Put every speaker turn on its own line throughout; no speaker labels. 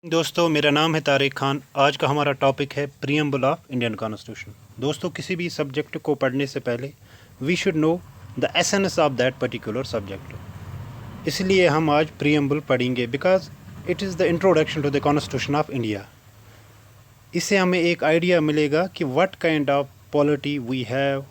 दोस्तों, मेरा नाम है तारिक खान। आज का हमारा टॉपिक है प्रीएम्बल ऑफ इंडियन कॉन्स्टिट्यूशन। दोस्तों, किसी भी सब्जेक्ट को पढ़ने से पहले we should know the essence of that particular subject. इसलिए हम आज प्रीएम्बल पढ़ेंगे because it is the introduction to the constitution of India. इससे हमें एक आइडिया मिलेगा कि what kind of polity we have,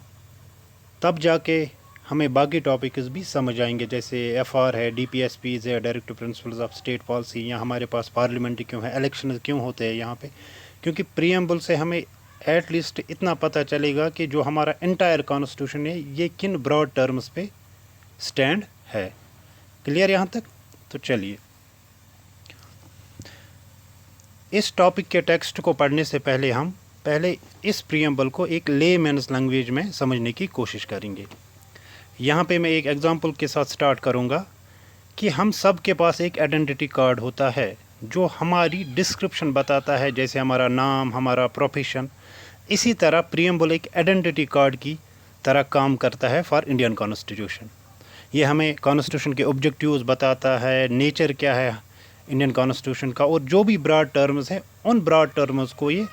तब जाके हमें बाकी टॉपिक्स भी समझ आएंगे, जैसे एफआर है, डीपीएसपीज है, directive principles of state policy, या हमारे पास पार्लियामेंट क्यों है, इलेक्शन क्यों होते हैं यहाँ पे। क्योंकि प्रीएम्बल से हमें एट लीस्ट इतना पता चलेगा कि जो हमारा एंटायर कॉन्स्टिट्यूशन है ये किन ब्रॉड टर्म्स पे स्टैंड है। क्लियर यहाँ तक? तो चलिए, इस टॉपिक के टेक्स्ट को पढ़ने से पहले हम इस प्रीएम्बल को एक लेमैन्स लैंग्वेज में समझने की कोशिश करेंगे। यहाँ पे मैं एक एग्ज़ाम्पल के साथ स्टार्ट करूँगा कि हम सब के पास एक आइडेंटिटी कार्ड होता है जो हमारी डिस्क्रिप्शन बताता है, जैसे हमारा नाम, हमारा प्रोफेशन। इसी तरह प्रीएम्बल एक आइडेंटिटी कार्ड की तरह काम करता है फॉर इंडियन कॉन्स्टिट्यूशन। ये हमें कॉन्स्टिट्यूशन के ऑब्जेक्टिव्स बताता है, नेचर क्या है इंडियन कॉन्स्टिट्यूशन का, और जो भी ब्रॉड टर्म्स हैं उन ब्रॉड टर्म्स को ये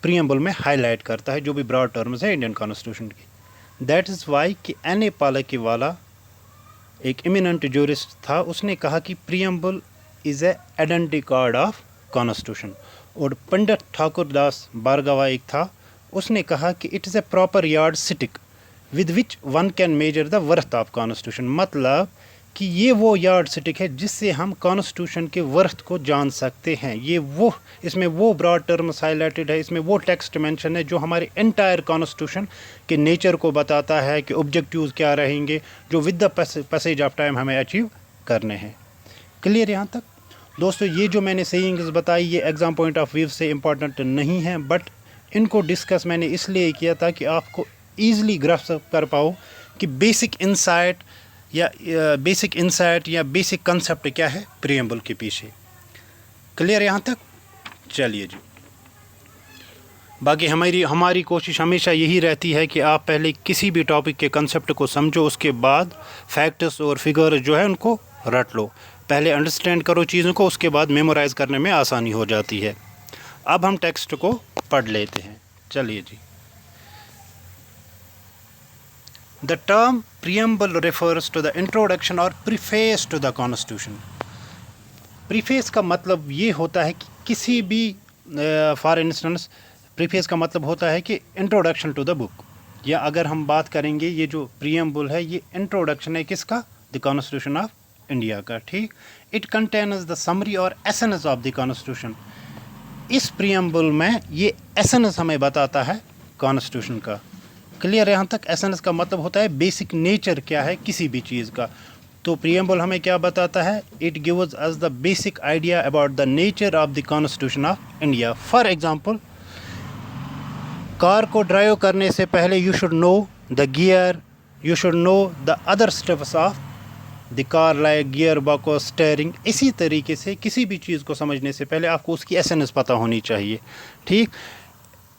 प्रीएम्बल में हाईलाइट करता है, जो भी ब्रॉड टर्म्स है इंडियन कॉन्स्टिट्यूशन की। दैट इज़ वाई कि एन ए पालाकीवाला एक इमिनेंट जूरिस्ट था, उसने कहा कि preamble is a identity card of constitution. और पंडित ठाकुर दास बारगवा एक था, उसने कहा कि it is a proper yard stick with which one can measure the worth of constitution. मतलब कि ये वो यार्ड स्टिक है जिससे हम कॉन्स्टिट्यूशन के वर्थ को जान सकते हैं। इसमें वो ब्रॉड टर्म्स हाईलाइटेड है, इसमें वो टेक्स्ट मेंशन है जो हमारे एंटायर कॉन्स्टिट्यूशन के नेचर को बताता है कि ऑब्जेक्टिव्स क्या रहेंगे, जो with the passage of time हमें अचीव करने हैं। क्लियर यहाँ तक? दोस्तों, ये जो मैंने सेइंग्स बताई ये एग्ज़ाम पॉइंट ऑफ व्यू से इम्पॉर्टेंट नहीं है, बट इनको डिस्कस मैंने इसलिए किया था कि आपको ईज़िली ग्रास्प कर पाओ कि बेसिक इंसाइट या बेसिक कंसेप्ट क्या है प्रीएम्बल के पीछे। क्लियर यहाँ तक? चलिए जी, बाकी हमारी कोशिश हमेशा यही रहती है कि आप पहले किसी भी टॉपिक के कंसेप्ट को समझो, उसके बाद फैक्ट्स और फिगर जो है उनको रट लो। पहले अंडरस्टैंड करो चीज़ों को, उसके बाद मेमोराइज़ करने में आसानी हो जाती है। अब हम टेक्स्ट को पढ़ लेते हैं। चलिए जी, The term preamble refers to the introduction or preface to the constitution. Preface का मतलब ये होता है कि किसी भी फॉर इंस्टेंस प्रीफेस का मतलब होता है कि इंट्रोडक्शन टू द बुक, या अगर हम बात करेंगे ये जो प्रीएम्बल है ये इंट्रोडक्शन है किसका? द कॉन्स्टिट्यूशन ऑफ इंडिया का। ठीक, इट कंटेन्स द समरी और एसेंस ऑफ द कॉन्स्टिट्यूशन। इस प्रीएम्बल में ये एसेंस हमें बताता है कॉन्स्टिट्यूशन का। क्लियर यहाँ तक? एसेंस का मतलब होता है बेसिक नेचर क्या है किसी भी चीज़ का। तो प्रीएम्बल हमें क्या बताता है? It gives us the basic idea about the nature of the constitution of India. For example, car को ड्राइव करने से पहले you should know the gear, you should know the other steps of the car like gear box, steering. इसी तरीके से किसी भी चीज़ को समझने से पहले आपको उसकी एसेंस पता होनी चाहिए। ठीक,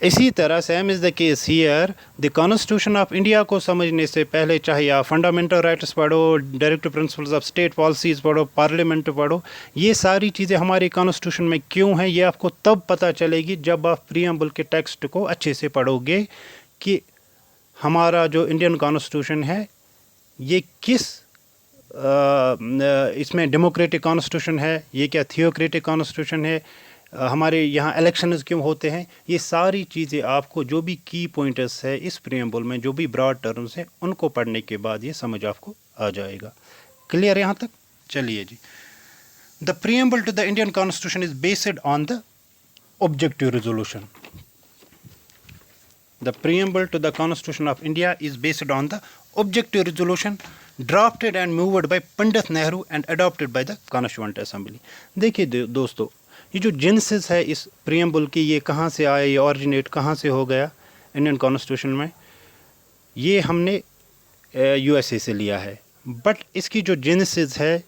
इसी तरह same is the case here. The constitution of India को समझने से पहले चाहे आप फंडामेंटल राइट्स पढ़ो, directive principles of state policies पढ़ो, पार्लियामेंट पढ़ो, ये सारी चीज़ें हमारे कॉन्स्टिट्यूशन में क्यों हैं ये आपको तब पता चलेगी जब आप प्रीएम्बल के टेक्स्ट को अच्छे से पढ़ोगे कि हमारा जो इंडियन कॉन्स्टिट्यूशन है ये किस इसमें डेमोक्रेटिक कॉन्स्टिट्यूशन है, ये क्या थियोक्रेटिक कॉन्स्टिट्यूशन है, हमारे यहाँ इलेक्शंस क्यों होते हैं। ये सारी चीज़ें आपको जो भी की पॉइंटर्स है इस प्रीएम्बल में, जो भी ब्रॉड टर्म्स हैं, उनको पढ़ने के बाद ये समझ आपको आ जाएगा। क्लियर यहाँ तक? चलिए जी, the preamble to the Indian constitution is based on the objective resolution. The preamble to the constitution of India is based on the objective resolution drafted and moved by Pandit Nehru and adopted by the constituent assembly. देखिए दोस्तों, ये जो genesis है इस preamble की, ये कहाँ से आया, ये ऑरिजिनेट कहाँ से हो गया इंडियन कॉन्स्टिट्यूशन में, ये हमने यूएसए से लिया है। बट इसकी जो जेनेसिस है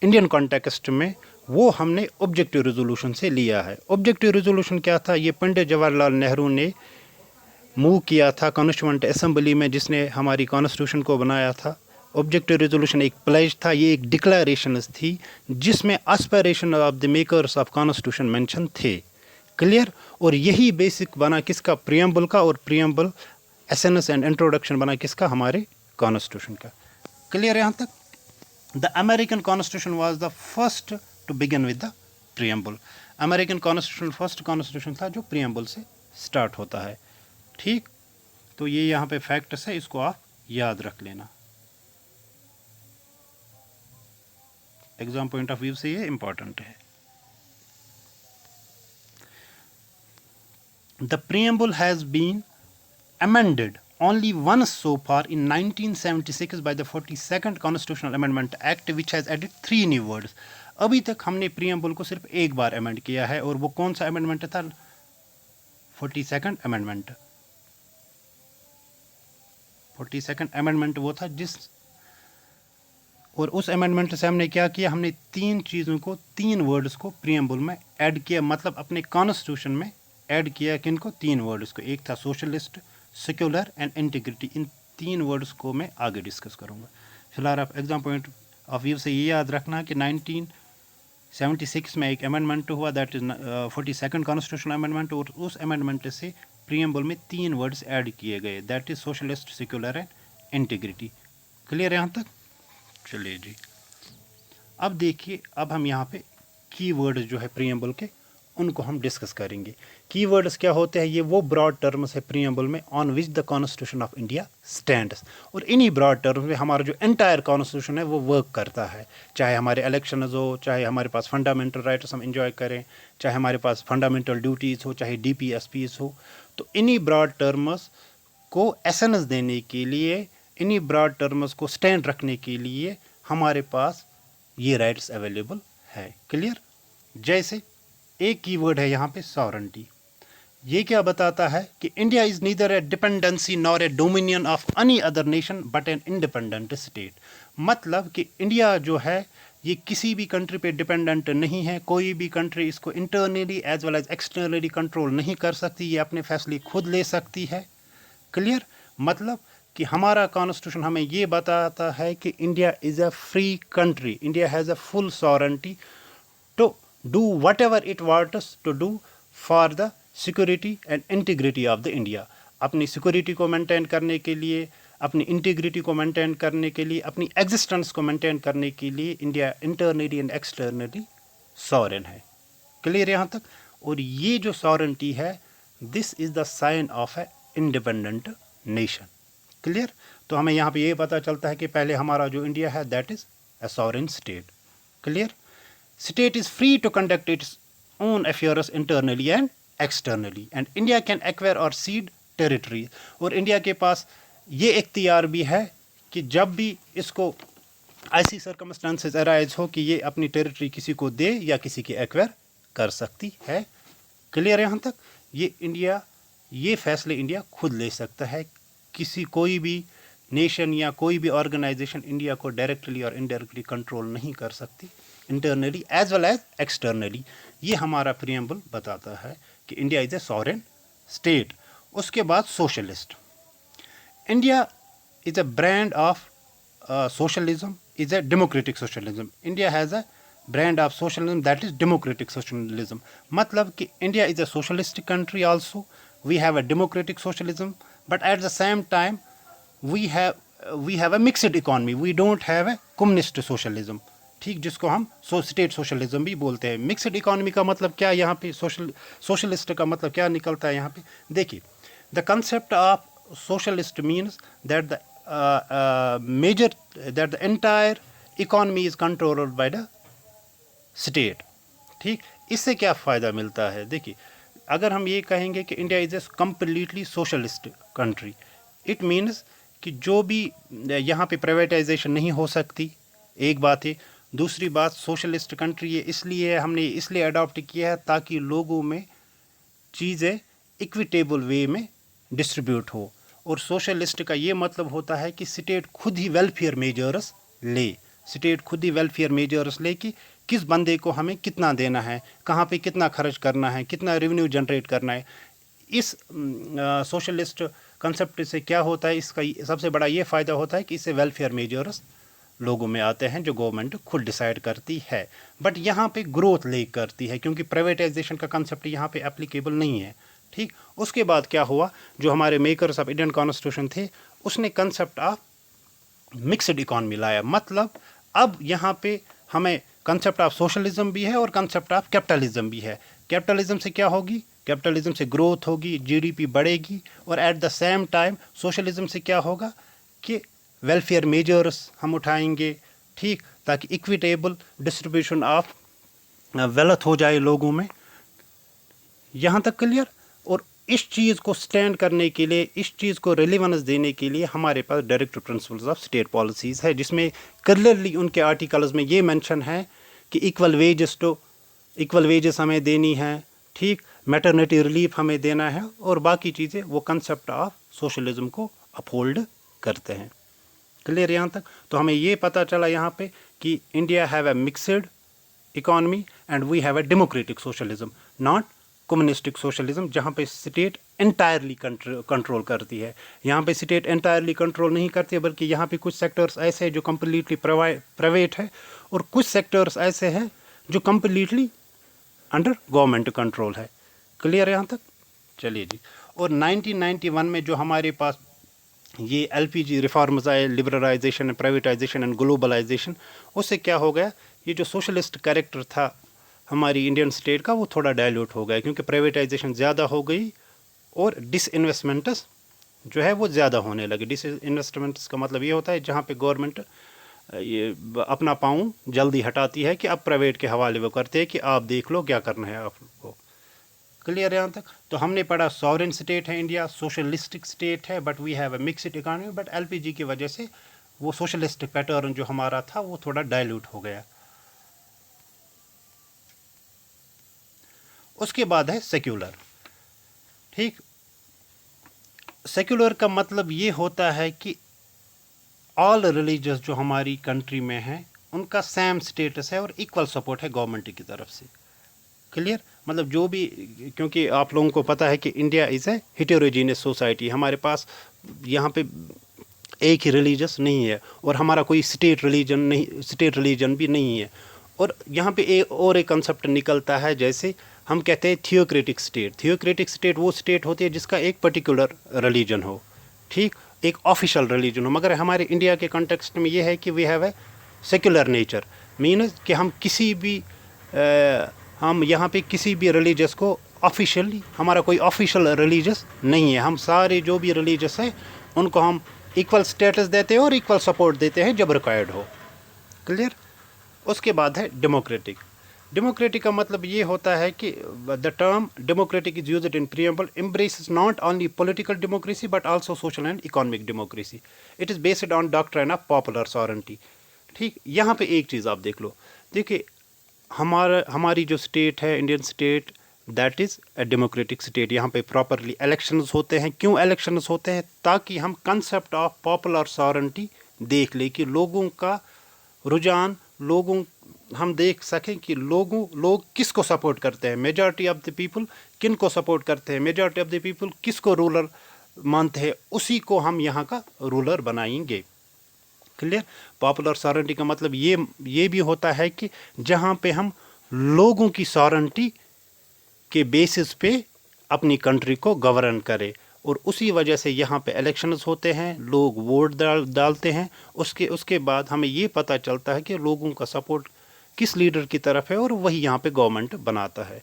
इंडियन कॉन्टेक्स्ट में वो हमने ऑब्जेक्टिव रेजोल्यूशन से लिया है। ऑब्जेक्टिव रेजोल्यूशन क्या था? ये पंडित जवाहरलाल नेहरू ने मूव किया था कॉन्स्टिट्यूएंट असेंबली में, जिसने हमारी कॉन्स्टिट्यूशन को बनाया था। ऑब्जेक्टिव रेजोल्यूशन एक प्लेज था, ये एक डिक्लेरेशन थी जिसमें aspiration of the makers of constitution mention थे। क्लियर। और यही बेसिक बना किसका, प्रियम्बल का, और प्रियम्बल एसेंस एंड इंट्रोडक्शन बना किसका, हमारे कॉन्स्टिट्यूशन का। क्लियर यहाँ तक। The American constitution was the first to begin with the preamble. American constitution first constitution था जो प्रियम्बल से स्टार्ट होता है। ठीक, तो ये यहाँ पे फैक्ट्स है, इसको आप याद रख लेना, एग्जाम पॉइंट ऑफ व्यू से ये इंपॉर्टेंट है। The preamble has been amended only once so far in 1976 by the 42nd Constitutional Amendment Act, which has added 3 new words. अभी तक हमने प्रियम्बल को सिर्फ एक बार अमेंड किया है, और वो कौन सा अमेंडमेंट था, 42nd अमेंडमेंट। 42nd अमेंडमेंट वो था जिस, और उस अमेंडमेंट से हमने क्या किया, हमने 3 चीज़ों को, 3 वर्ड्स को प्रियम्बल में ऐड किया, मतलब अपने कॉन्स्टिट्यूशन में ऐड किया। किनको, 3 वर्ड्स को, एक था socialist, secular and integrity. In 3 words को मैं आगे डिस्कस करूंगा। फिलहाल आप एग्जाम पॉइंट ऑफ व्यू से ये याद रखना कि 1976 में एक अमेंडमेंट हुआ, that is 42nd constitutional amendment, और उस अमेंडमेंट से प्रियम्बल में 3 वर्ड्स ऐड किए गए, that is socialist, secular and integrity. Clear यहाँ तक। चलिए जी, अब देखिए, अब हम यहाँ पे की वर्ड्स जो है प्रियम्बल के, उनको हम डिस्कस करेंगे। कीवर्ड्स क्या होते हैं, ये वो ब्रॉड टर्म्स है प्रियम्बल में on which the constitution of India stands, और इन्हीं ब्रॉड टर्म्स में हमारा जो एंटायर कॉन्स्टिट्यूशन है वो वर्क करता है। चाहे हमारे इलेक्शन हो, चाहे हमारे पास फंडामेंटल राइट्स हम इंजॉय करें, चाहे हमारे पास फंडामेंटल ड्यूटीज़ हो, चाहे DPSPs हो, तो इन्हीं ब्रॉड टर्म्स को एसेंस देने के लिए, इन्हीं ब्रॉड टर्म्स को स्टैंड रखने के लिए हमारे पास ये राइट्स अवेलेबल है। क्लियर। जैसे एक कीवर्ड है यहाँ पे सॉवरेंटी। ये क्या बताता है कि India is neither A dependency nor a dominion of any other nation but an independent state. मतलब कि इंडिया जो है ये किसी भी कंट्री पे डिपेंडेंट नहीं है, कोई भी कंट्री इसको internally as well as externally control नहीं कर सकती, ये अपने फैसले खुद ले सकती है। क्लियर। मतलब कि हमारा कॉन्स्टिट्यूशन हमें ये बताता है कि India is a free country, India has a full sovereignty to do whatever it wants to do for the security and integrity of the India। अपनी सिक्योरिटी को मेंटेन करने के लिए, अपनी इंटीग्रिटी को मेंटेन करने के लिए, अपनी एग्जिस्टेंस को मेंटेन करने के लिए India internally and externally sovereign है। क्लियर यहाँ तक। और ये जो सॉवरेंटी है, this is the sign of a independent nation. Clear. तो हमें यहाँ पे ये पता चलता है कि पहले हमारा जो इंडिया है that is a sovereign state. Clear. State is free to conduct its own affairs internally and externally, and India can acquire or cede territory। और इंडिया के पास ये इख्तियार भी है कि जब भी इसको ऐसी सर्कमस्टांसेस अराइज हो कि ये अपनी टेरिटरी किसी को दे या किसी की एक्वायर कर सकती है। क्लियर यहाँ तक। ये फैसले इंडिया खुद ले सकता है, किसी कोई भी नेशन या कोई भी ऑर्गेनाइजेशन इंडिया को डायरेक्टली और इनडायरेक्टली कंट्रोल नहीं कर सकती, internally as well as externally. ये हमारा प्रियम्बल बताता है कि India is a sovereign state. उसके बाद socialist. India is a brand of socialism is a democratic socialism। India has a brand of socialism that is democratic socialism. मतलब कि India is a socialistic country also, we have a democratic socialism, but at the same time we have a mixed economy, we don't have a communist socialism। ठीक, जिसको हम state socialism भी बोलते हैं। Mixed economy का मतलब क्या, यहाँ पे सोशलिस्ट का मतलब क्या निकलता है यहाँ पे। देखिए, the concept of socialist means that the entire economy is controlled by the state. ठीक, इससे क्या फ़ायदा मिलता है। देखिए, अगर हम ये कहेंगे कि India is a completely socialist country, it means कि जो भी यहाँ पे प्राइवेटाइजेशन नहीं हो सकती, एक बात है। दूसरी बात, सोशलिस्ट कंट्री है इसलिए हमने इसलिए अडॉप्ट किया है ताकि लोगों में चीज़ें इक्विटेबल वे में डिस्ट्रीब्यूट हो। और सोशलिस्ट का ये मतलब होता है कि स्टेट खुद ही वेलफेयर मेजर्स ले, स्टेट खुद ही वेलफेयर मेजर्स ले कि किस बंदे को हमें कितना देना है, कहाँ पे कितना खर्च करना है, कितना रेवेन्यू जनरेट करना है। इस सोशलिस्ट कंसेप्ट से क्या होता है, इसका सबसे बड़ा ये फ़ायदा होता है कि इससे वेलफेयर मेजर्स लोगों में आते हैं जो गवर्नमेंट खुद डिसाइड करती है, बट यहाँ पे ग्रोथ लेक करती है क्योंकि प्राइवेटाइजेशन का कंसेप्ट यहाँ पे एप्लीकेबल नहीं है। ठीक, उसके बाद क्या हुआ, जो हमारे मेकर्स ऑफ इंडियन कॉन्स्टिट्यूशन थे उसने कंसेप्ट ऑफ मिक्सड इकॉनमी लाया। मतलब अब यहाँ पे हमें कंसेप्ट ऑफ सोशलिज्म भी है और कंसेप्ट ऑफ कैपिटलिज्म भी है। कैपिटलिज्म से क्या होगी, कैपिटलिज्म से ग्रोथ होगी, जीडीपी बढ़ेगी, और eight the same time socialism से क्या होगा कि वेलफेयर मेजर्स हम उठाएंगे, ठीक, ताकि इक्विटेबल डिस्ट्रीब्यूशन ऑफ वेल्थ हो जाए लोगों में। यहाँ तक क्लियर। और इस चीज़ को स्टैंड करने के लिए, इस चीज़ को रेलिवेंस देने के लिए हमारे पास director principles of state policies है, जिसमें क्लियरली उनके आर्टिकल्स में ये मेंशन है कि इक्वल वेजेस हमें देनी है, ठीक, मैटरनिटी रिलीफ हमें देना है, और बाकी चीज़ें वो कंसेप्ट ऑफ सोशलिज्म को अपहोल्ड करते हैं। क्लियर यहाँ तक। तो हमें ये पता चला यहाँ पे कि India have a mixed economy and we have a democratic socialism, not communistic socialism, जहाँ पे स्टेट एंटायरली कंट्रोल करती है। यहाँ पे स्टेट एंटायरली कंट्रोल नहीं करती है, बल्कि यहाँ पे कुछ सेक्टर्स ऐसे हैं जो कम्प्लीटली प्राइवेट है, और कुछ सेक्टर्स ऐसे हैं जो कम्प्लीटली अंडर गवर्नमेंट कंट्रोल है। क्लियर यहाँ तक। चलिए जी। और 1991 में जो हमारे पास ये एलपीजी रिफॉर्म्स आए, लिबरलाइजेशन, प्राइवेटाइजेशन एंड ग्लोबलाइजेशन, उससे क्या हो गया, ये जो सोशलिस्ट कैरेक्टर था हमारी इंडियन स्टेट का वो थोड़ा डाइल्यूट हो गया, क्योंकि प्राइवेटाइजेशन ज़्यादा हो गई और डिसइन्वेस्टमेंट्स जो है वो ज़्यादा होने लगे। डिसइन्वेस्टमेंट्स का मतलब ये होता है जहाँ पे गवर्नमेंट ये अपना पाँव जल्दी हटाती है कि अब प्राइवेट के हवाले वो करते हैं कि आप देख लो क्या करना है आपको। क्लियर यहाँ तक। तो हमने पढ़ा सॉवरेन स्टेट है इंडिया, सोशलिस्टिक स्टेट है, but we have a mixed economy, but LPG की वजह से वो सोशलिस्टिक पैटर्न जो हमारा था वो थोड़ा डाइल्यूट हो गया। उसके बाद है सेक्युलर। ठीक, सेक्युलर का मतलब ये होता है कि ऑल रिलीजियस जो हमारी कंट्री में है उनका सेम स्टेटस है और इक्वल सपोर्ट है गवर्नमेंट की तरफ से। क्लियर। मतलब जो भी, क्योंकि आप लोगों को पता है कि India is a heterogeneous society, हमारे पास यहाँ पे एक ही रिलीजियस नहीं है और हमारा कोई स्टेट रिलीजन भी नहीं है। और यहाँ पे एक कंसेप्ट निकलता है, जैसे हम कहते हैं थियोक्रेटिक स्टेट। थियोक्रेटिक स्टेट वो स्टेट होती है जिसका एक पर्टिकुलर रिलीजन हो, ठीक, एक ऑफिशियल रिलीजन हो। मगर हमारे इंडिया के कॉन्टेक्स्ट में ये है कि we have a secular nature, means कि हम यहाँ पे किसी भी रिलीजियस को ऑफिशियली, हमारा कोई ऑफिशियल रिलीजियस नहीं है। हम सारे जो भी रिलीजियस हैं उनको हम इक्वल स्टेटस देते हैं और इक्वल सपोर्ट देते हैं जब रिक्वायर्ड हो। क्लियर। उसके बाद है डेमोक्रेटिक। डेमोक्रेटिक का मतलब ये होता है कि the term democratic is used in preamble embraces not only political democracy but also social and economic democracy. It is based on doctrine of popular sovereignty. ठीक, यहाँ पे एक चीज़ आप देख लो, देखिए हमारी जो स्टेट है Indian state, that is a democratic state. यहाँ पे प्रॉपरली इलेक्शंस होते हैं। क्यों इलेक्शंस होते हैं? ताकि हम कंसेप्ट ऑफ पॉपुलर सॉवरेंटी देख ले कि लोगों का रुझान, हम देख सकें कि लोग किसको सपोर्ट करते हैं। मेजॉरिटी ऑफ द पीपल किन को सपोर्ट करते हैं, मेजॉरिटी ऑफ द पीपल किसको रूलर मानते हैं, उसी को हम यहाँ का रूलर बनाएंगे। क्लियर। पॉपुलर सॉवरेंटी का मतलब ये भी होता है कि जहाँ पे हम लोगों की सॉवरेंटी के बेसिस पे अपनी कंट्री को गवर्न करें, और उसी वजह से यहाँ पे इलेक्शंस होते हैं, लोग वोट डालते हैं। उसके बाद हमें ये पता चलता है कि लोगों का सपोर्ट किस लीडर की तरफ है, और वही यहाँ पे गवर्नमेंट बनाता है।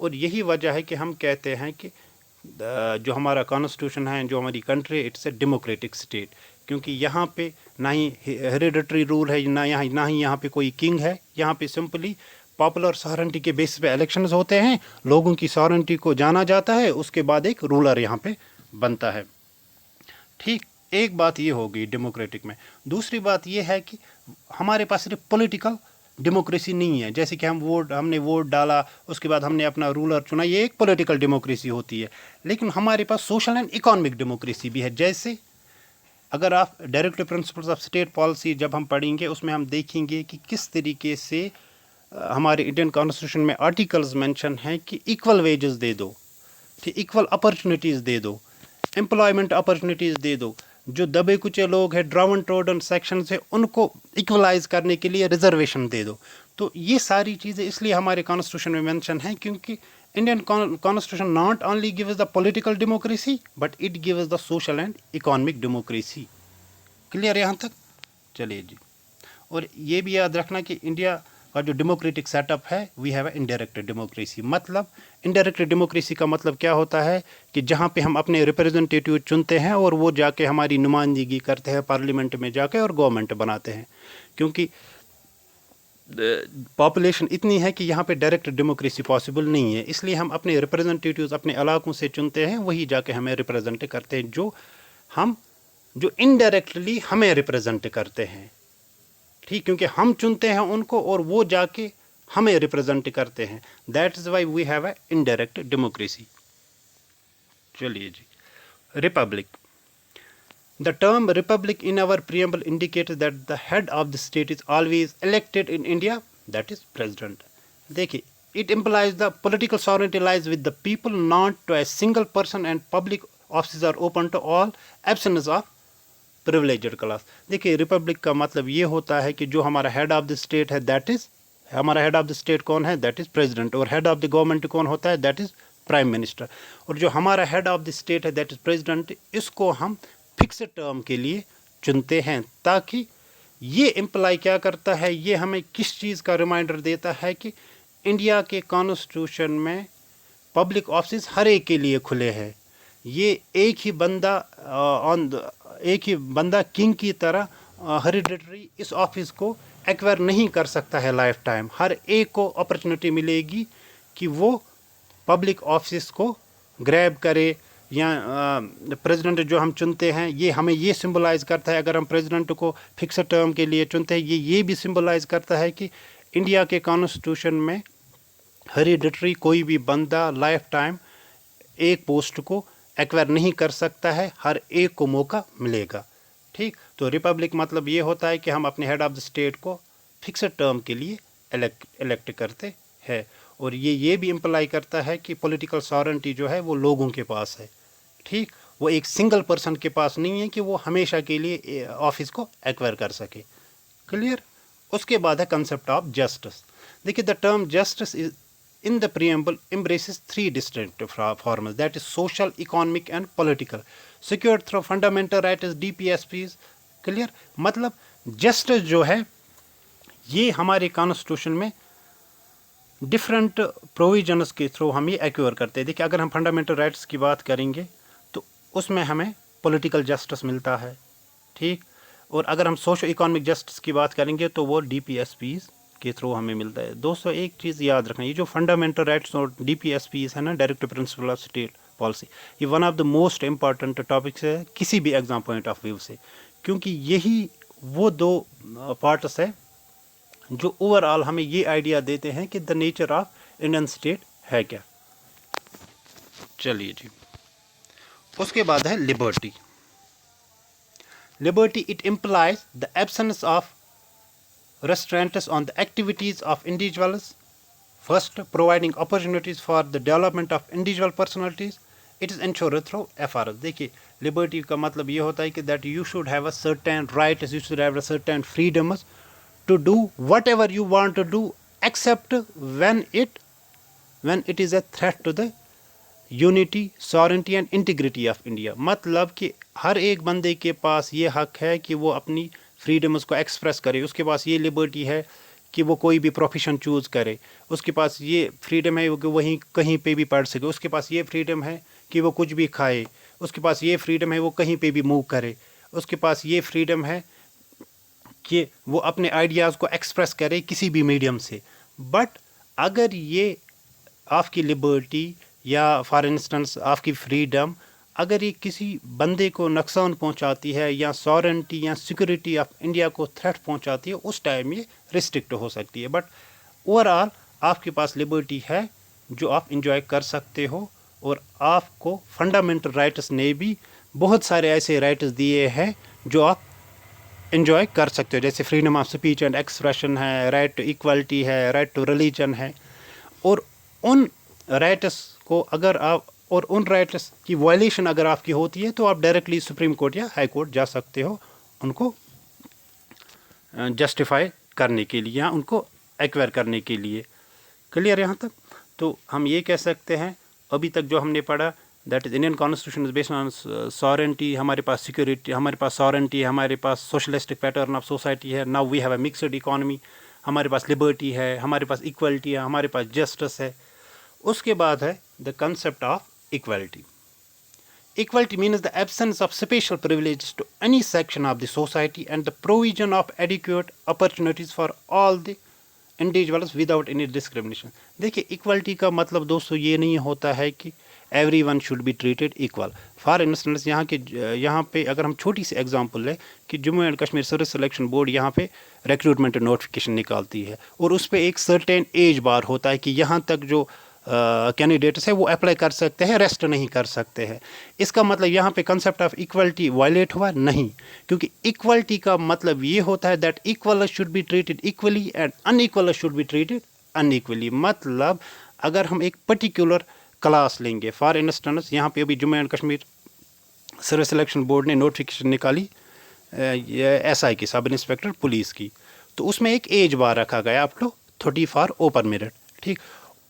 और यही वजह है कि हम कहते हैं कि जो हमारा कॉन्स्टिट्यूशन है, जो हमारी country, it's a democratic state, क्योंकि यहाँ पे ना ही हेरिडिटरी रूल है, ना ही यहाँ पे कोई किंग है। यहाँ पे सिंपली पॉपुलर सॉवरेंटी के बेसिस पे इलेक्शंस होते हैं, लोगों की सॉवरेंटी को जाना जाता है, उसके बाद एक रूलर यहाँ पे बनता है। ठीक, एक बात ये हो गई डेमोक्रेटिक में। दूसरी बात ये है कि हमारे पास सिर्फ पॉलिटिकल डेमोक्रेसी नहीं है, जैसे कि हमने वोट डाला, उसके बाद हमने अपना रूलर चुना, ये एक पॉलिटिकल डेमोक्रेसी होती है। लेकिन हमारे पास सोशल एंड इकोनॉमिक डेमोक्रेसी भी है। जैसे अगर आप directive principles of state policy जब हम पढ़ेंगे, उसमें हम देखेंगे कि किस तरीके से हमारे इंडियन कॉन्स्टिट्यूशन में आर्टिकल्स मेंशन हैं कि इक्वल वेजेस दे दो, ठीक, इक्वल अपॉर्चुनिटीज़ दे दो, एम्प्लॉयमेंट अपॉर्चुनिटीज़ दे दो, जो दबे कुचे लोग हैं ड्राउन ट्रोडन सेक्शन से उनको इक्वलाइज करने के लिए रिजर्वेशन दे दो। तो ये सारी चीज़ें इसलिए हमारे कॉन्स्टिट्यूशन में मेंशन हैं क्योंकि Indian constitution not only gives the political democracy but it gives the social and economic democracy. Clear यहाँ तक? चलिए जी। और ये भी याद रखना कि इंडिया का जो डेमोक्रेटिक सेटअप है वी हैव इनडायरेक्ट डेमोक्रेसी। मतलब इनडायरेक्ट डेमोक्रेसी का मतलब क्या होता है कि जहाँ पे हम अपने रिप्रेजेंटेटिव चुनते हैं और वो जाके हमारी नुमाइंदगी करते हैं पार्लियामेंट में जाके और गवर्नमेंट बनाते हैं, क्योंकि पॉपुलेशन इतनी है कि यहाँ पे डायरेक्ट डेमोक्रेसी पॉसिबल नहीं है। इसलिए हम अपने रिप्रेजेंटेटिव्स अपने इलाकों से चुनते हैं, वही जाके हमें रिप्रेजेंट करते हैं, जो इनडायरेक्टली हमें रिप्रेजेंट करते हैं। ठीक, क्योंकि हम चुनते हैं उनको और वो जाके हमें रिप्रेजेंट करते हैं। That is why we have a indirect democracy. चलिए जी। Republic. The term republic in our preamble indicates that the head of the state is always elected in India, that is president. देखिए, it implies the political sovereignty lies with the people, not to a single person, and public offices are open to all, absence of privileged class. देखिए, Republic का मतलब ये होता है कि जो हमारा हेड ऑफ द स्टेट है दैट इज, हमारा हेड ऑफ द स्टेट कौन है, दैट इज प्रेसिडेंट, और हेड ऑफ द गवर्नमेंट कौन होता है, दैट इज प्राइम मिनिस्टर। और जो हमारा हेड ऑफ द स्टेट है दैट इज प्रेसिडेंट, इसको हम फिक्स टर्म के लिए चुनते हैं, ताकि ये इम्प्लाई क्या करता है, ये हमें किस चीज़ का रिमाइंडर देता है कि इंडिया के कॉन्स्टिट्यूशन में पब्लिक ऑफिस हर एक के लिए खुले हैं। ये एक ही बंदा किंग की तरह हेरिडिटरी इस ऑफिस को एक्वायर नहीं कर सकता है लाइफ टाइम। हर एक को अपॉर्चुनिटी मिलेगी कि वो पब्लिक ऑफिस को ग्रैब करे, या प्रेसिडेंट जो हम चुनते हैं ये हमें ये सिंबलाइज करता है, अगर हम प्रेसिडेंट को फिक्स टर्म के लिए चुनते हैं ये भी सिंबलाइज करता है कि इंडिया के कॉन्स्टिट्यूशन में हेरिडिटरी कोई भी बंदा लाइफ टाइम एक पोस्ट को एक्वायर नहीं कर सकता है, हर एक को मौका मिलेगा। ठीक, तो रिपब्लिक मतलब ये होता है कि हम अपने हेड ऑफ द स्टेट को फिक्स टर्म के लिए इलेक्ट करते हैं, और ये भी इम्प्लाई करता है कि पॉलिटिकल सॉवरेंटी जो है वो लोगों के पास है। ठीक, वो एक सिंगल पर्सन के पास नहीं है कि वो हमेशा के लिए ऑफिस को एक्वायर कर सके। क्लियर? उसके बाद है कंसेप्ट ऑफ जस्टिस। देखिए, the term justice is in the preamble embraces three distinct forms, that is social, economic and political, secured through fundamental rights DPSPs. Clear? मतलब जस्टिस जो है ये हमारे कॉन्स्टिट्यूशन में डिफरेंट प्रोविजन्स के थ्रू हम ये एक्वायर करते हैं। देखिए, अगर हम फंडामेंटल राइट्स की बात करेंगे तो उसमें हमें पॉलिटिकल जस्टिस मिलता है। ठीक, और अगर हम सोशो इकोनॉमिक जस्टिस की बात करेंगे तो वो DPSPs के थ्रू हमें मिलता है। दोस्तों, एक चीज़ याद रखना, ये जो फंडामेंटल राइट्स और DPSPs है ना, direct principle of state policy, ये one of the most important topics है किसी भी एग्जाम पॉइंट ऑफ व्यू से, क्योंकि यही वो दो पार्ट्स है जो ओवरऑल हमें ये आइडिया देते हैं कि the nature of Indian state है क्या। चलिए जी। उसके बाद है liberty. Liberty it implies the absence of restraints on the activities of individuals. First, providing opportunities for the development of individual personalities. It is ensured through FRS. देखिए, liberty का मतलब ये होता है कि that you should have a certain rights, you should have a certain freedoms to do whatever you want to do, except when it is a threat to the unity, sovereignty and integrity of India. मतलब कि हर एक बंदे के पास ये हक है कि वो अपनी फ्रीडम उसको एक्सप्रेस करे, उसके पास ये लिबर्टी है कि वो कोई भी प्रोफेशन चूज़ करे, उसके पास ये फ्रीडम है कि वहीं कहीं पे भी पढ़ सके, उसके पास ये फ्रीडम है कि वो कुछ भी खाए, उसके पास ये फ्रीडम है वो कहीं पे भी मूव करे, उसके पास ये फ्रीडम है कि वो अपने आइडियाज़ को एक्सप्रेस करे किसी भी मीडियम से। बट अगर ये आपकी लिबर्टी या फॉर इंस्टेंस आपकी फ्रीडम अगर ये किसी बंदे को नुकसान पहुंचाती है या सॉवरेंटी या सिक्योरिटी ऑफ इंडिया को थ्रेट पहुंचाती है, उस टाइम ये रिस्ट्रिक्ट हो सकती है। बट ओवरऑल आपके पास लिबर्टी है जो आप इंजॉय कर सकते हो, और आपको फंडामेंटल राइट्स ने भी बहुत सारे ऐसे राइट्स दिए हैं जो आप इंजॉय कर सकते हो, जैसे freedom of speech and expression है, राइट टू इक्वलिटी है, राइट टू रिलीजन है। और उन राइट्स को अगर आप और उन राइट्स की वायलेशन अगर आपकी होती है तो आप डायरेक्टली सुप्रीम कोर्ट या हाई कोर्ट जा सकते हो उनको जस्टिफाई करने के लिए या उनको एक्वायर करने के लिए। क्लियर यहाँ तक? तो हम ये कह सकते हैं अभी तक जो हमने पढ़ा, that is Indian constitution is based on sovereignty, हमारे पास सिक्योरिटी, हमारे पास सॉवरेंटी है, हमारे पास सोशलिस्टिक पैटर्न ऑफ सोसाइटी है, now we have a mixed economy, हमारे पास लिबर्टी है, हमारे पास इक्वलिटी है, हमारे पास जस्टिस है। उसके बाद है the concept of equality. Equality means the absence of special privileges to any section of the society and the provision of adequate opportunities for all the individuals without any discrimination। देखिए, equality का मतलब दोस्तों ये नहीं होता है कि everyone should be treated equal। For instance यहाँ पे अगर हम छोटी सी एग्जांपल लें कि Jammu and Kashmir service selection board यहाँ पे रिक्रूटमेंट नोटिफिकेशन निकालती है और उस पर एक सर्टेन एज बार होता है कि यहाँ तक जो कैंडिडेट्स है वो अप्लाई कर सकते हैं, रेस्ट नहीं कर सकते हैं। इसका मतलब यहाँ पे कंसेप्ट ऑफ इक्वलिटी वायलेट हुआ नहीं, क्योंकि इक्वलिटी का मतलब ये होता है that equal should be treated equally and unequal should be treated unequally. मतलब अगर हम एक पर्टिकुलर क्लास लेंगे, फॉर इंस्टेंस यहाँ पे अभी Jammu and Kashmir service selection board ने नोटिफिकेशन निकाली SI की, सब इंस्पेक्टर पुलिस की, तो उसमें एक एज बार रखा गया up to 30 for open merit. ठीक,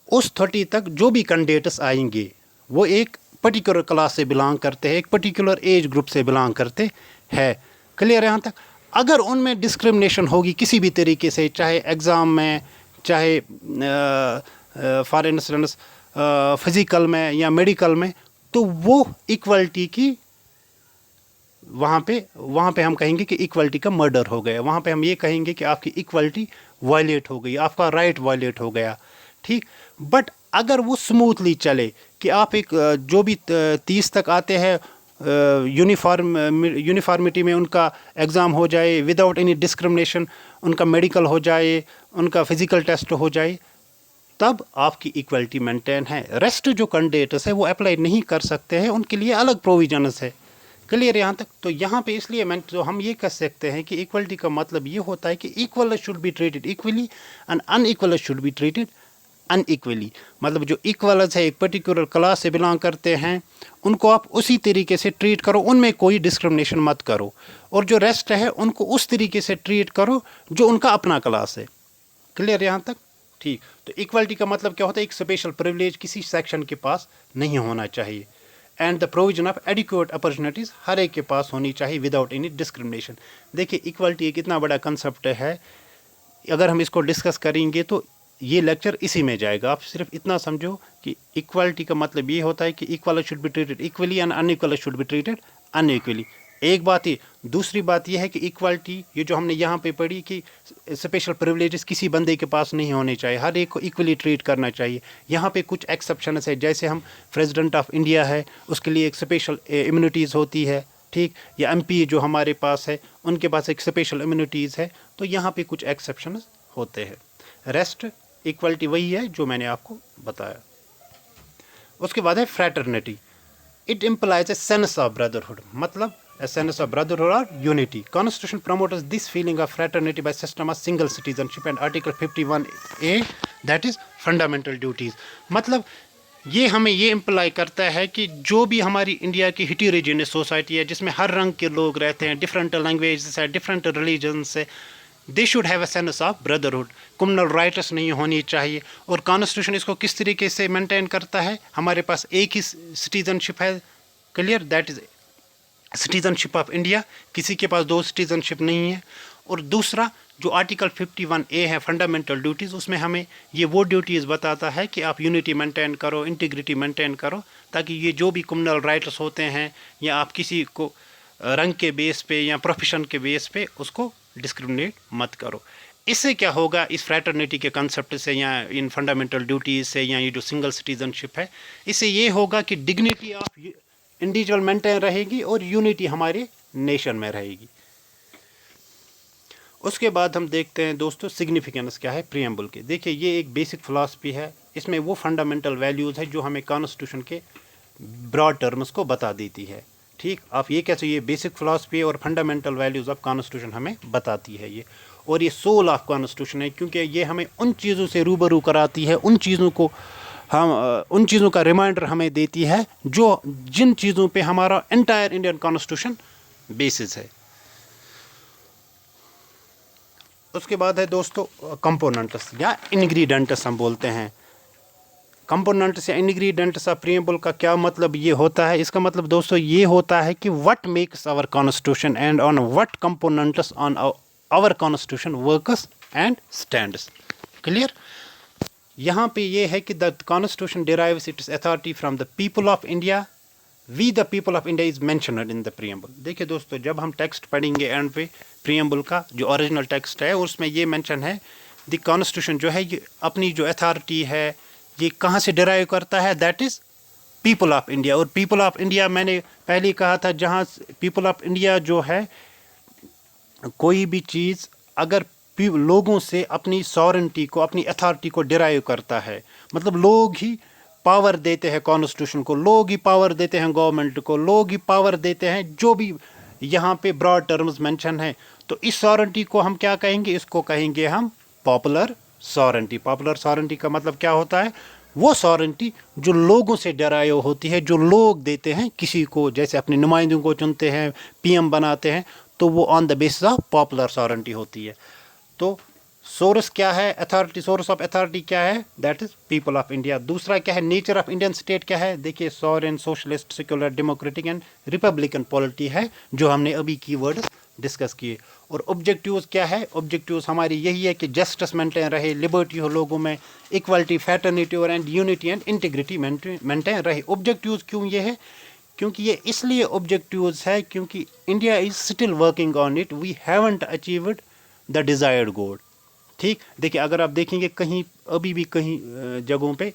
उस 30 तक जो भी कैंडिडेट्स आएंगे वो एक पर्टिकुलर क्लास से बिलोंग करते हैं, एक पर्टिकुलर एज ग्रुप से बिलोंग करते हैं। क्लियर यहाँ तक? अगर उनमें डिस्क्रिमिनेशन होगी किसी भी तरीके से, चाहे एग्ज़ाम में, चाहे फॉर इंस्टेंस फिज़िकल में या मेडिकल में, तो वो इक्वलिटी की वहाँ पे हम कहेंगे कि इक्वलिटी का मर्डर हो गया। वहाँ पे हम ये कहेंगे कि आपकी इक्वलिटी वायलेट हो गई, आपका राइट वायलेट हो गया। ठीक, बट अगर वो स्मूथली चले कि आप एक जो भी 30 तक आते हैं यूनिफॉर्मिटी में उनका एग्ज़ाम हो जाए, विदाउट एनी डिस्क्रिमिनेशन उनका मेडिकल हो जाए, उनका फिज़िकल टेस्ट हो जाए, तब आपकी इक्वलिटी मेंटेन है। रेस्ट जो कैंडिडेट्स है वो अप्लाई नहीं कर सकते हैं, उनके लिए अलग प्रोविजन्स है। क्लियर यहाँ तक? तो यहाँ पे इसलिए हम ये कह सकते हैं कि इक्वलिटी का मतलब ये होता है कि equal should be treated equally and unequal should be treated unequally. मतलब जो इक्वल्स है, एक पर्टिकुलर क्लास से बिलोंग करते हैं, उनको आप उसी तरीके से ट्रीट करो, उनमें कोई डिस्क्रिमिनेशन मत करो, और जो रेस्ट है उनको उस तरीके से ट्रीट करो जो उनका अपना क्लास है। क्लियर यहाँ तक? ठीक, तो इक्वलिटी का मतलब क्या होता है? एक स्पेशल प्रिविलेज किसी सेक्शन के पास नहीं होना चाहिए, and the provision of adequate opportunities हर एक के पास होनी चाहिए विदाउट एनी डिस्क्रिमिनेशन। देखिए, इक्वलिटी एक इतना बड़ा कंसेप्ट है, अगर हम इसको डिस्कस करेंगे तो ये लेक्चर इसी में जाएगा। आप सिर्फ इतना समझो कि इक्वलिटी का मतलब ये होता है कि equal should be treated equally and unequal should be treated unequally. एक बात ही, दूसरी बात यह है कि इक्वलिटी, ये जो हमने यहाँ पे पढ़ी कि स्पेशल प्रिविलेजेस किसी बंदे के पास नहीं होने चाहिए, हर एक को इक्वली ट्रीट करना चाहिए। यहाँ पे कुछ एक्सेप्शंस है, जैसे हम प्रेसिडेंट ऑफ इंडिया है उसके लिए एक स्पेशल इम्यूनिटीज़ होती है। ठीक, या MP जो हमारे पास है उनके पास एक स्पेशल इम्यूनिटीज़ है, तो यहाँ पे कुछ एक्सेप्शंस होते हैं। रेस्ट इक्वलिटी वही है जो मैंने आपको बताया। उसके बाद है fraternity. It implies a sense of brotherhood, मतलब a sense of brotherhood or unity. Constitution promotes this feeling of fraternity by system of single citizenship and Article 51A, that is fundamental duties. मतलब ये हमें ये imply करता है कि जो भी हमारी इंडिया की हिटेरोजेनियस सोसाइटी है, जिसमें हर रंग के लोग रहते हैं, डिफरेंट लैंग्वेजेस है, डिफरेंट रिलीजन्स है, they should have a sense of brotherhood. Communal riots नहीं होनी चाहिए। और कॉन्स्टिट्यूशन इसको किस तरीके से मेंटेन करता है? हमारे पास एक ही सिटीजनशिप है, clear, that is citizenship of India, किसी के पास दो सिटीजनशिप नहीं है। और दूसरा जो आर्टिकल 51A है फंडामेंटल ड्यूटीज़, उसमें हमें ये वो ड्यूटीज़ बताता है कि आप यूनिटी मेंटेन करो, इंटीग्रिटी मेंटेन करो, ताकि ये जो भी कम्युनल राइट्स होते हैं या आप किसी को रंग के बेस पे या प्रोफेशन के बेस पे उसको डिस्क्रिमिनेट मत करो। इससे क्या होगा, इस फ्रैटर्निटी के कंसेप्ट से या इन फंडामेंटल ड्यूटीज़ से या ये जो सिंगल सिटीजनशिप है, इससे ये होगा कि डिग्निटी ऑफ इंडिविजुअल मेंटेन रहेगी और यूनिटी हमारे नेशन में रहेगी। उसके बाद हम देखते हैं दोस्तों सिग्निफिकेंस क्या है प्रीएम्बल के। देखिए, ये एक बेसिक फिलॉसफी है, इसमें वो फंडामेंटल वैल्यूज़ है जो हमें कॉन्स्टिट्यूशन के ब्रॉड टर्म्स को बता देती है। ठीक, आप ये कैसे, ये बेसिक फिलॉसफी और फंडामेंटल वैल्यूज़ ऑफ कॉन्स्टिट्यूशन हमें बताती है ये, और ये सोल ऑफ कॉन्स्टिट्यूशन है, क्योंकि ये हमें उन चीज़ों से रूबरू कराती है, उन चीज़ों को हम उन चीज़ों का रिमाइंडर हमें देती है जिन चीज़ों पे हमारा एंटायर इंडियन कॉन्स्टिट्यूशन बेसिस है। उसके बाद है दोस्तों कंपोनेंट्स या इंग्रेडिएंट्स हम बोलते हैं। कंपोनेंट्स या इंग्रेडिएंट्स ऑफ प्रीएम्बल का क्या मतलब ये होता है? इसका मतलब दोस्तों ये होता है कि what makes our constitution and on what components on our constitution works and stands. Clear? यहाँ पे ये है कि the constitution derives its authority from the people of India, we the people of India is mentioned in the preamble. देखिए दोस्तों, जब हम text पढ़ेंगे एंड पे प्रीएम्बल का जो ओरिजिनल टेक्स्ट है उसमें ये मेंशन है द कॉन्स्टिट्यूशन जो है ये अपनी जो अथॉरिटी है ये कहाँ से डिराइव करता है, that is people of India. और पीपल ऑफ इंडिया मैंने पहले ही कहा था, जहाँ पीपल ऑफ इंडिया जो है कोई भी चीज़ अगर लोगों से अपनी सॉवरेंटी को, अपनी अथॉरिटी को डिराइव करता है, मतलब लोग ही पावर देते हैं कॉन्स्टिट्यूशन को, लोग ही पावर देते हैं गवर्नमेंट को, लोग ही पावर देते हैं, जो भी यहाँ पे ब्रॉड टर्म्स मेंशन है, तो इस सॉवरेंटी को हम क्या कहेंगे? इसको कहेंगे हम पॉपुलर सॉवरेंटी। पॉपुलर सॉवरेंटी का मतलब क्या होता है? वो सॉवरेंटी जो लोगों से डिराइव होती है, जो लोग देते हैं किसी को, जैसे अपने नुमाइंदों को चुनते हैं, पीएम बनाते हैं, तो वो on the basis of popular sovereignty होती है। तो सोर्स क्या है? अथॉरिटी, सोर्स ऑफ अथॉरिटी क्या है? That is people of India. दूसरा क्या है? नेचर ऑफ इंडियन स्टेट क्या है? देखिए, sovereign, socialist, secular, democratic and Republican polity है, जो हमने अभी कीवर्ड डिस्कस किए। और ऑब्जेक्टिव्स क्या है? ऑब्जेक्टिव्स हमारी यही है कि जस्टिस मेंटेन रहे, लिबर्टी हो लोगों में, इक्वलिटी, फ्रेटर्निटी और and unity and integrity maintain रहे। ऑब्जेक्टिव्स क्यों ये है? क्योंकि ये इसलिए ऑब्जेक्टिव्स है क्योंकि India is still working on it, we haven't achieved the desired goal. ठीक, देखिए, अगर आप देखेंगे कहीं अभी भी कहीं जगहों पे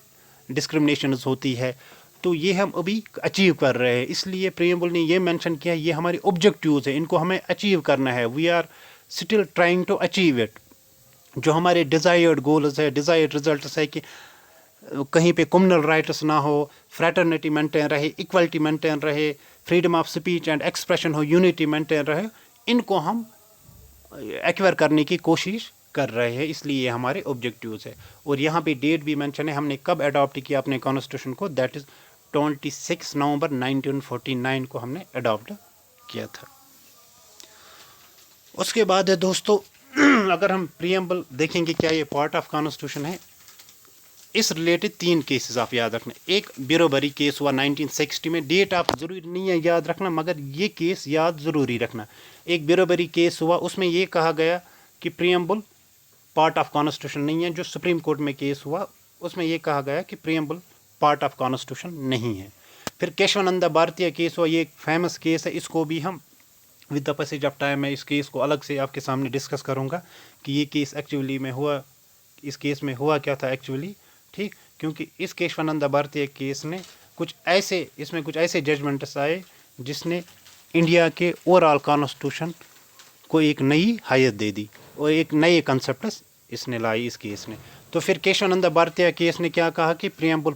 डिस्क्रिमिनेशन होती है, तो ये हम अभी अचीव कर रहे हैं। इसलिए प्रीएम्बल ने ये मेंशन किया, ये हमारे ऑब्जेक्टिव्स हैं, इनको हमें अचीव करना है, we are still trying to achieve it. जो हमारे डिज़ायर्ड गोल्स है, डिज़ायर्ड रिजल्ट्स है कि कहीं पे कम्युनल राइट्स ना हो, फ्रेटर्निटी मेंटेन रहे, इक्वलिटी मेंटेन रहे, freedom of speech and expression हो, यूनिटी मेंटेन रहे, इनको हम एक्वायर करने की कोशिश कर रहे हैं। इसलिए ये हमारे ऑब्जेक्टिव्स है। और यहाँ पे डेट भी मेंशन है, हमने कब अडॉप्ट किया अपने कॉन्स्टिट्यूशन को, दैट इज़ 26 नवंबर 1949 को हमने अडॉप्ट किया था। उसके बाद है दोस्तों, अगर हम प्रीएम्बल देखेंगे क्या ये पार्ट ऑफ कॉन्स्टिट्यूशन है, इस रिलेटेड 3 केसेस आप याद रखना। एक बिरोबरी केस हुआ 1960 में, डेट आप ज़रूरी नहीं है याद रखना, मगर ये केस याद ज़रूरी रखना। एक बिरोबरी केस हुआ, उसमें ये कहा गया कि प्रीएम्बल पार्ट ऑफ कॉन्स्टिट्यूशन नहीं है। जो सुप्रीम कोर्ट में केस हुआ उसमें ये कहा गया कि प्रीएम्बल पार्ट ऑफ कॉन्स्टिट्यूशन नहीं है। फिर केशवानंद भारतीय केस हुआ, ये एक फेमस केस है, इसको भी हम with the passage of time मैं इस केस को अलग से आपके सामने डिस्कस करूँगा कि ये केस एक्चुअली में हुआ, इस केस में हुआ क्या था एक्चुअली। ठीक, क्योंकि इस केशवानंद भारतीय केस ने इसमें कुछ ऐसे जजमेंट्स आए जिसने इंडिया के ओवरऑल कॉन्स्टिट्यूशन को एक नई हैयत दे दी और एक नए कंसेप्ट इसने लाई इस केस ने। तो फिर केशवानंद भारतीय केस ने क्या कहा कि प्रीएम्बल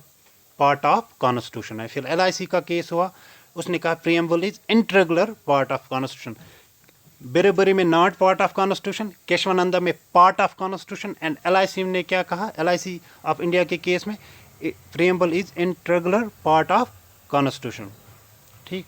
पार्ट ऑफ कॉन्स्टिट्यूशन है। फिर एलआईसी का केस हुआ, उसने कहा preamble is integral part of constitution. Berubari में not part of constitution, Kesavananda में part of constitution, and LIC ने क्या कहा, एलआईसी ऑफ इंडिया के केस में preamble is integral part of constitution. ठीक,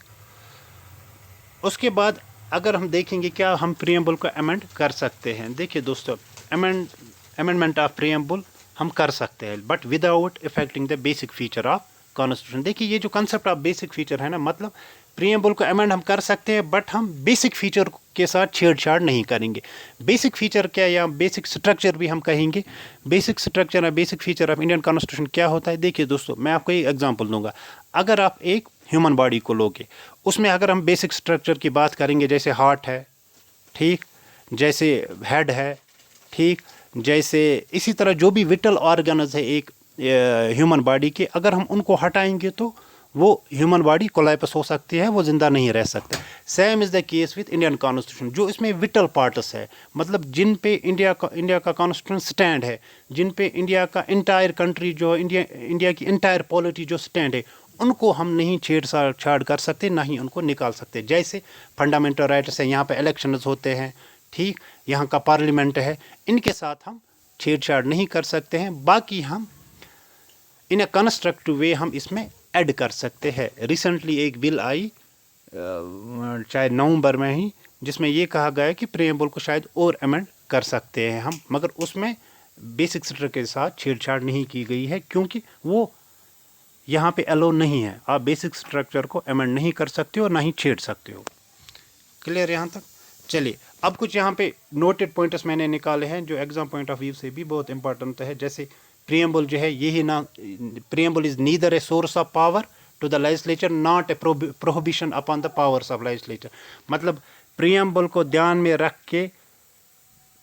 उसके बाद अगर हम देखेंगे क्या हम प्रीएम्बल को अमेंड कर सकते हैं। देखिए दोस्तों, अमेंडमेंट ऑफ प्रीएम्बल हम कर सकते हैं, but without affecting the basic feature of constitution. देखिए, ये जो कंसेप्ट ऑफ बेसिक फीचर है ना, मतलब प्रीएम्बल को अमेंड हम कर सकते हैं, बट हम बेसिक फीचर के साथ छेड़छाड़ नहीं करेंगे। बेसिक फीचर क्या, या बेसिक स्ट्रक्चर भी हम कहेंगे। बेसिक स्ट्रक्चर या basic feature of Indian constitution क्या होता है? देखिए दोस्तों, मैं आपको एक एग्जांपल दूंगा। अगर आप एक ह्यूमन बॉडी को लोगे, उसमें अगर हम बेसिक स्ट्रक्चर की बात करेंगे, जैसे हार्ट है, ठीक, जैसे हेड है, ठीक, जैसे इसी तरह जो भी विटल ऑर्गन्स है एक ह्यूमन बॉडी के, अगर हम उनको हटाएंगे तो वो ह्यूमन बॉडी कोलैप्स हो सकती है, वो ज़िंदा नहीं रह सकता। Same is the case with Indian constitution. जो इसमें विटल पार्ट्स है, मतलब जिन पे इंडिया का कॉन्स्टिट्यूशन स्टैंड है, जिन पे इंडिया का इंटायर कंट्री जो इंडिया की इंटायर पॉलिटी जो स्टैंड है, उनको हम नहीं छेड़छाड़ कर सकते, ना ही उनको निकाल सकते। जैसे फंडामेंटल राइट्स है, यहाँ पे इलेक्शंस होते हैं, ठीक, यहाँ का पार्लियामेंट है, इनके साथ हम छेड़छाड़ नहीं कर सकते हैं। बाकी हम इन अ कंस्ट्रक्टिव वे हम इसमें ऐड कर सकते हैं। रिसेंटली एक बिल आई शायद नवंबर में ही, जिसमें ये कहा गया है कि प्रीएम्बल को शायद और अमेंड कर सकते हैं हम, मगर उसमें बेसिक स्ट्रक्चर के साथ छेड़छाड़ नहीं की गई है, क्योंकि वो यहाँ पे अलो नहीं है। आप बेसिक स्ट्रक्चर को अमेंड नहीं कर सकते हो, ना ही छेड़ सकते हो। क्लियर यहाँ तक? चलिए, अब कुछ यहाँ पे नोटेड पॉइंट्स मैंने निकाले हैं जो एग्जाम पॉइंट ऑफ व्यू से भी बहुत इंपॉर्टेंट है। जैसे प्रीएम्बल जो है, यही ना, preamble is neither a source of power to the legislature, not a prohibition upon the powers of legislature. मतलब प्रीएम्बल को ध्यान में रख के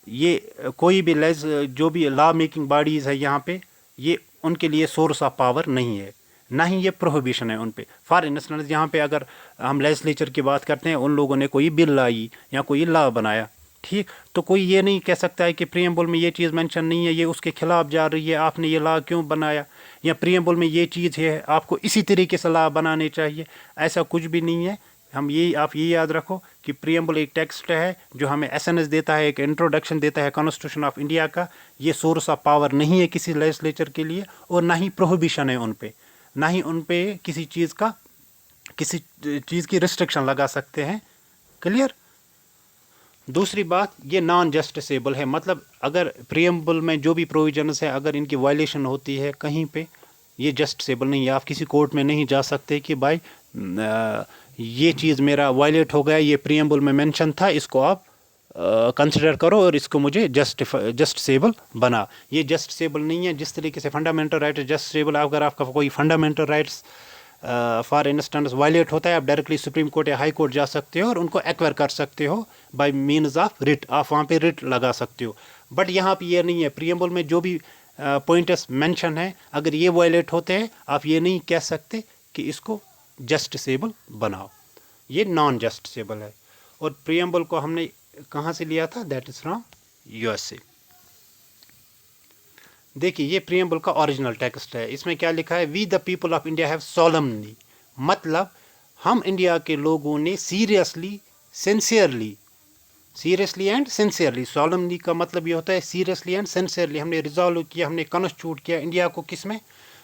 ये कोई भी जो भी लॉ मेकिंग बॉडीज़ है यहाँ पे, ये उनके लिए सोर्स ऑफ पावर नहीं है, ना ही ये प्रोहिबिशन है उन पे। फॉर इंस्टेंस यहाँ पे अगर हम लेजिस्लेचर की बात करते हैं, उन लोगों ने कोई बिल लाई या कोई लॉ बनाया, ठीक, तो कोई ये नहीं कह सकता है कि प्रीएम्बल में ये चीज़ मेंशन नहीं है, ये उसके खिलाफ जा रही है, आपने ये लॉ क्यों बनाया, या प्रीएम्बल में ये चीज़ है, आपको इसी तरीके से लॉ बनाने चाहिए। ऐसा कुछ भी नहीं है। आप ये याद रखो कि प्रीएम्बल एक टेक्स्ट है जो हमें एसएनएस देता है, एक इंट्रोडक्शन देता है कॉन्स्टिट्यूशन ऑफ इंडिया का। ये सोर्स ऑफ पावर नहीं है किसी लेजिस्लेचर के लिए, और ना ही प्रोहिबिशन है उन पे, ना ही उन पे किसी चीज़ की रिस्ट्रिक्शन लगा सकते हैं। क्लियर? दूसरी बात, ये नॉन जस्टिसेबल है। मतलब अगर प्रीएम्बल में जो भी प्रोविजंस है, अगर इनकी वायलेशन होती है कहीं पे, ये जस्टिसेबल नहीं है। आप किसी कोर्ट में नहीं जा सकते कि भाई ये चीज़ मेरा वायलेट हो गया, ये प्रीएम्बल में मेंशन था, इसको आप कंसिडर करो और इसको मुझे जस्टिसेबल बना। ये जस्टिसेबल नहीं है। जिस तरीके से फंडामेंटल राइट जस्टिसेबल, अगर आपका कोई fundamental rights for instance violate होता है, आप डायरेक्टली सुप्रीम कोर्ट या हाई कोर्ट जा सकते हो और उनको एक्वायर कर सकते हो बाय मीन्स ऑफ रिट। आप वहाँ पे रिट लगा सकते हो। बट यहाँ पे ये नहीं है। प्रीएम्बल में जो भी पॉइंट्स मेंशन है, अगर ये वायलेट होते हैं, आप ये नहीं कह सकते कि इसको जस्टिसेबल बनाओ। ये नॉन जस्टिसेबल है। और प्रीएम्बल को हमने कहाँ से लिया था? That is from USA. देखिए, ये प्रीएम्बल का ओरिजिनल टेक्स्ट है। इसमें क्या लिखा है? We the people of India have solemnly, मतलब हम इंडिया के लोगों ने seriously, seriously and sincerely. Solemnly का मतलब ये होता है सीरियसली एंड सिंसियरली। हमने रिजॉल्व किया, हमने कॉन्स्टिट्यूट किया इंडिया को किस में?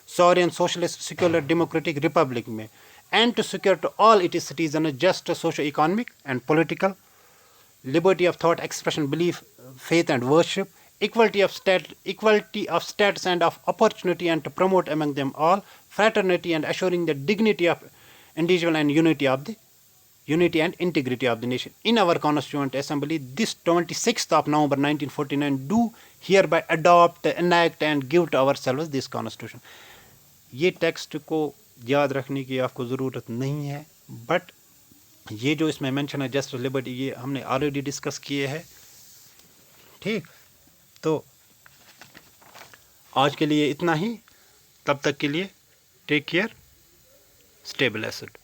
Sovereign, socialist, secular, democratic republic में। And to secure to all it is citizen just socio economic and political liberty of thought, expression, belief, faith and worship, equality of status and of opportunity, and to promote among them all fraternity and assuring the dignity of individual and unity and integrity of the nation. In our Constituent Assembly, this 26th of November 1949, do hereby adopt, enact and give to ourselves this Constitution. ये text को याद रखने की आपको ज़रूरत नहीं है, but ये जो इसमें मेंशन है जस्ट लिबर्टी, ये हमने ऑलरेडी डिस्कस किए हैं। ठीक, तो आज के लिए इतना ही। तब तक के लिए टेक केयर, स्टे ब्लेस्ड।